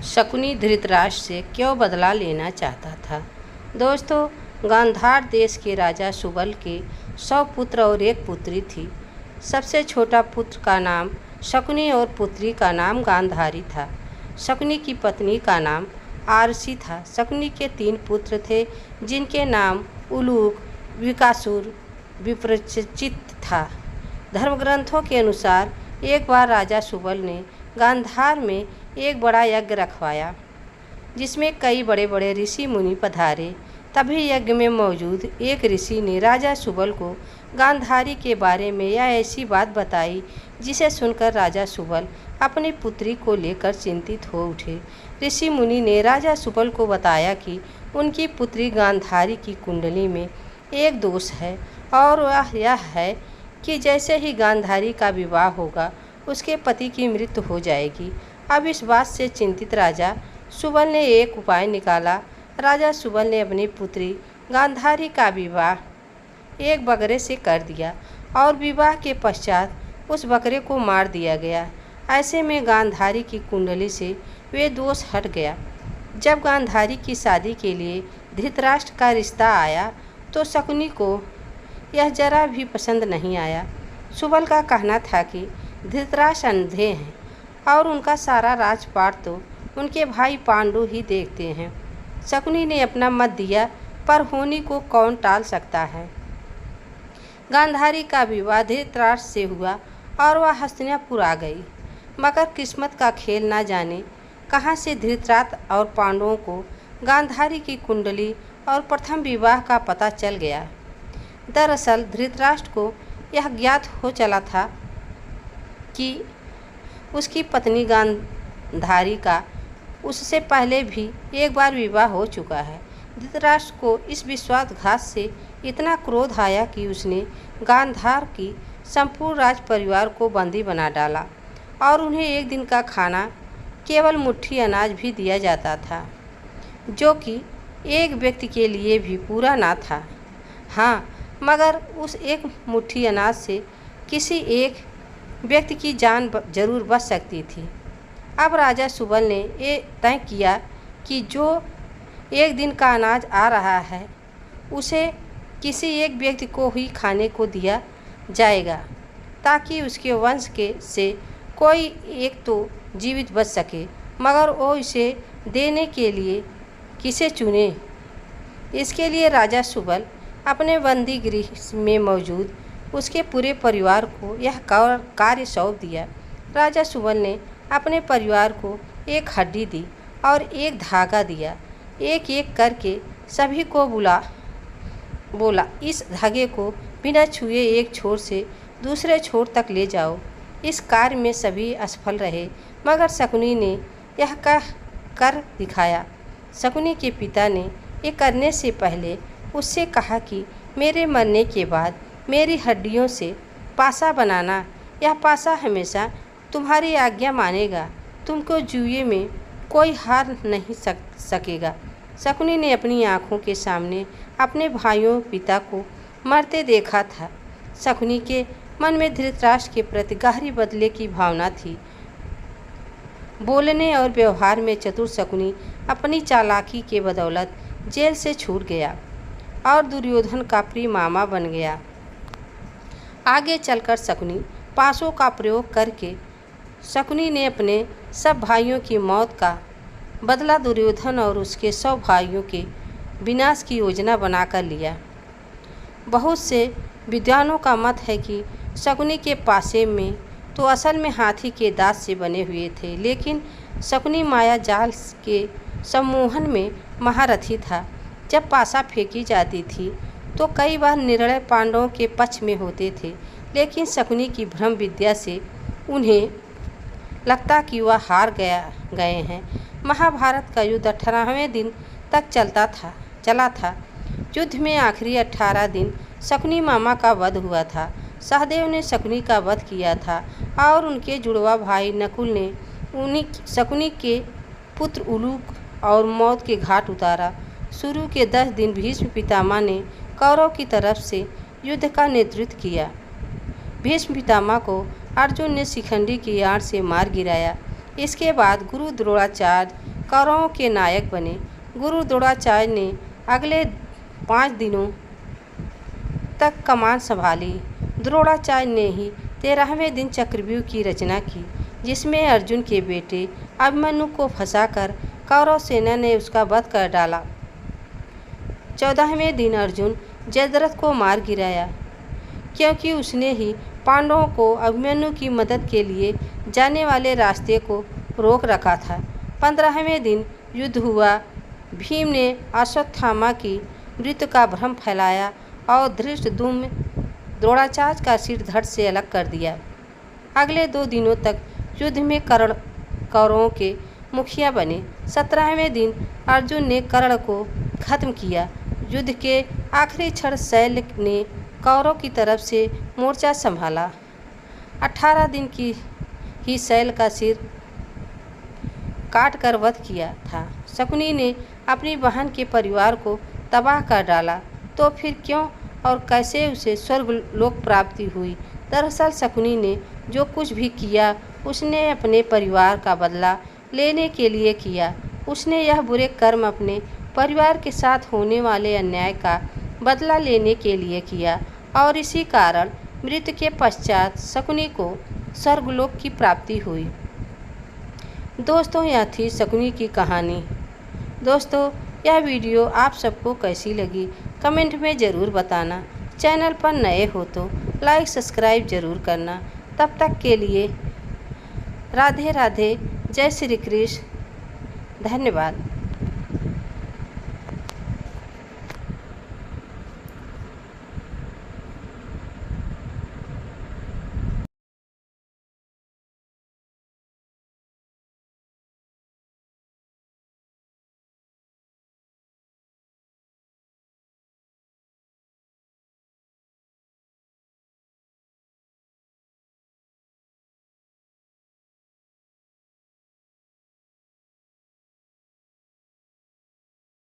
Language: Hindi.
शकुनी धृतराष्ट्र से क्यों बदला लेना चाहता था। दोस्तों, गांधार देश के राजा सुबल के 100 पुत्र और एक पुत्री थी। सबसे छोटा पुत्र का नाम शकुनी और पुत्री का नाम गांधारी था। शकुनी की पत्नी का नाम आरसी था। शकुनी के 3 पुत्र थे जिनके नाम उलूक, विकासुर, विप्रचित था। धर्मग्रंथों के अनुसार एक बार राजा सुबल ने गांधार में एक बड़ा यज्ञ रखवाया जिसमें कई बड़े बड़े ऋषि मुनि पधारे। तभी यज्ञ में मौजूद एक ऋषि ने राजा सुबल को गांधारी के बारे में यह ऐसी बात बताई जिसे सुनकर राजा सुबल अपनी पुत्री को लेकर चिंतित हो उठे। ऋषि मुनि ने राजा सुबल को बताया कि उनकी पुत्री गांधारी की कुंडली में एक दोष है और वह यह है कि जैसे ही गांधारी का विवाह होगा उसके पति की मृत्यु हो जाएगी। अब इस बात से चिंतित राजा सुबल ने एक उपाय निकाला। राजा सुबल ने अपनी पुत्री गांधारी का विवाह एक बकरे से कर दिया और विवाह के पश्चात उस बकरे को मार दिया गया। ऐसे में गांधारी की कुंडली से वे दोष हट गया। जब गांधारी की शादी के लिए धृतराष्ट्र का रिश्ता आया तो शकुनी को यह जरा भी पसंद नहीं आया। सुबल का कहना था कि धृतराष्ट्र अंधे हैं और उनका सारा राजपाट तो उनके भाई पांडु ही देखते हैं। शकुनी ने अपना मत दिया, पर होनी को कौन टाल सकता है। गांधारी का विवाह धृतराष्ट्र से हुआ और वह हस्तिनापुर आ गई। मगर किस्मत का खेल न जाने कहाँ से धृतराष्ट्र और पांडवों को गांधारी की कुंडली और प्रथम विवाह का पता चल गया। दरअसल धृतराष्ट्र को यह ज्ञात हो चला था कि उसकी पत्नी गांधारी का उससे पहले भी एक बार विवाह हो चुका है। धृतराष्ट्र को इस विश्वासघात से इतना क्रोध आया कि उसने गांधार की संपूर्ण राज परिवार को बंदी बना डाला और उन्हें एक दिन का खाना केवल मुट्ठी अनाज भी दिया जाता था, जो कि एक व्यक्ति के लिए भी पूरा ना था। हाँ, मगर उस एक मुट्ठी अनाज से किसी एक व्यक्ति की जान जरूर बच सकती थी। अब राजा सुबल ने ये तय किया कि जो एक दिन का अनाज आ रहा है उसे किसी एक व्यक्ति को ही खाने को दिया जाएगा ताकि उसके वंश के से कोई एक तो जीवित बच सके। मगर वो इसे देने के लिए किसे चुने। इसके लिए राजा सुबल अपने बंदी गृह में मौजूद उसके पूरे परिवार को यह कार्य सौंप दिया। राजा सुबल ने अपने परिवार को एक हड्डी दी और एक धागा दिया। एक एक करके सभी को बोला, इस धागे को बिना छुए एक छोर से दूसरे छोर तक ले जाओ। इस कार्य में सभी असफल रहे, मगर शकुनी ने यह कर दिखाया। शकुनी के पिता ने ये करने से पहले उससे कहा कि मेरे मरने के बाद मेरी हड्डियों से पासा बनाना। यह पासा हमेशा तुम्हारी आज्ञा मानेगा। तुमको जुए में कोई हार नहीं सकेगा। शकुनी ने अपनी आँखों के सामने अपने भाइयों पिता को मरते देखा था। शकुनी के मन में धृतराष्ट्र के प्रति गहरी बदले की भावना थी। बोलने और व्यवहार में चतुर शकुनी अपनी चालाकी के बदौलत जेल से छूट गया और दुर्योधन का प्रिय मामा बन गया। आगे चलकर शकुनी पासों का प्रयोग करके शकुनी ने अपने सब भाइयों की मौत का बदला दुर्योधन और उसके 100 भाइयों के विनाश की योजना बनाकर लिया। बहुत से विद्वानों का मत है कि शकुनी के पासे में तो असल में हाथी के दांत से बने हुए थे, लेकिन शकुनी माया जाल के सम्मोहन में महारथी था। जब पासा फेंकी जाती थी तो कई बार निर्णय पांडवों के पक्ष में होते थे, लेकिन शकुनी की भ्रम विद्या से उन्हें लगता कि वह हार गए हैं। महाभारत का युद्ध 18वें दिन तक चला था। युद्ध में आखिरी 18 दिन शकुनी मामा का वध हुआ था। सहदेव ने शकुनी का वध किया था और उनके जुड़वा भाई नकुल ने शकुनी के पुत्र उलूक और मौत के घाट उतारा। शुरू के 10 दिन भीष्म पितामह ने कौरव की तरफ से युद्ध का नेतृत्व किया। भीष्म पितामह को अर्जुन ने शिखंडी की आड़ से मार गिराया। इसके बाद गुरु द्रोणाचार्य कौरवों के नायक बने। गुरु द्रोणाचार्य ने अगले 5 दिनों तक कमान संभाली। द्रोणाचार्य ने ही 13वें दिन चक्रव्यूह की रचना की, जिसमें अर्जुन के बेटे अभिमन्यु को फंसाकर कौरव सेना ने उसका वध कर डाला। 14वें दिन अर्जुन जयद्रथ को मार गिराया, क्योंकि उसने ही पांडवों को अभिमन्यु की मदद के लिए जाने वाले रास्ते को रोक रखा था। 15वें दिन युद्ध हुआ। भीम ने अश्वत्थामा की मृत्यु का भ्रम फैलाया और धृष्टद्युम्न द्रोणाचार्य का सिर धड़ से अलग कर दिया। अगले 2 दिनों तक युद्ध में कर्ण कौरवों के मुखिया बने। 17वें दिन अर्जुन ने कर्ण को खत्म किया। युद्ध के आखिरी क्षण शैल ने कौरव की तरफ से मोर्चा संभाला। 18 दिन की ही शैल का सिर काट कर वध किया था। शकुनी ने अपनी बहन के परिवार को तबाह कर डाला, तो फिर क्यों और कैसे उसे स्वर्ग लोक प्राप्ति हुई? दरअसल शकुनी ने जो कुछ भी किया उसने अपने परिवार का बदला लेने के लिए किया। उसने यह बुरे कर्म अपने परिवार के साथ होने वाले अन्याय का बदला लेने के लिए किया और इसी कारण मृत्यु के पश्चात शकुनी को स्वर्गलोक की प्राप्ति हुई। दोस्तों, यह थी शकुनी की कहानी। दोस्तों, यह वीडियो आप सबको कैसी लगी कमेंट में ज़रूर बताना। चैनल पर नए हो तो लाइक सब्सक्राइब ज़रूर करना। तब तक के लिए राधे राधे, जय श्री कृष्ण, धन्यवाद।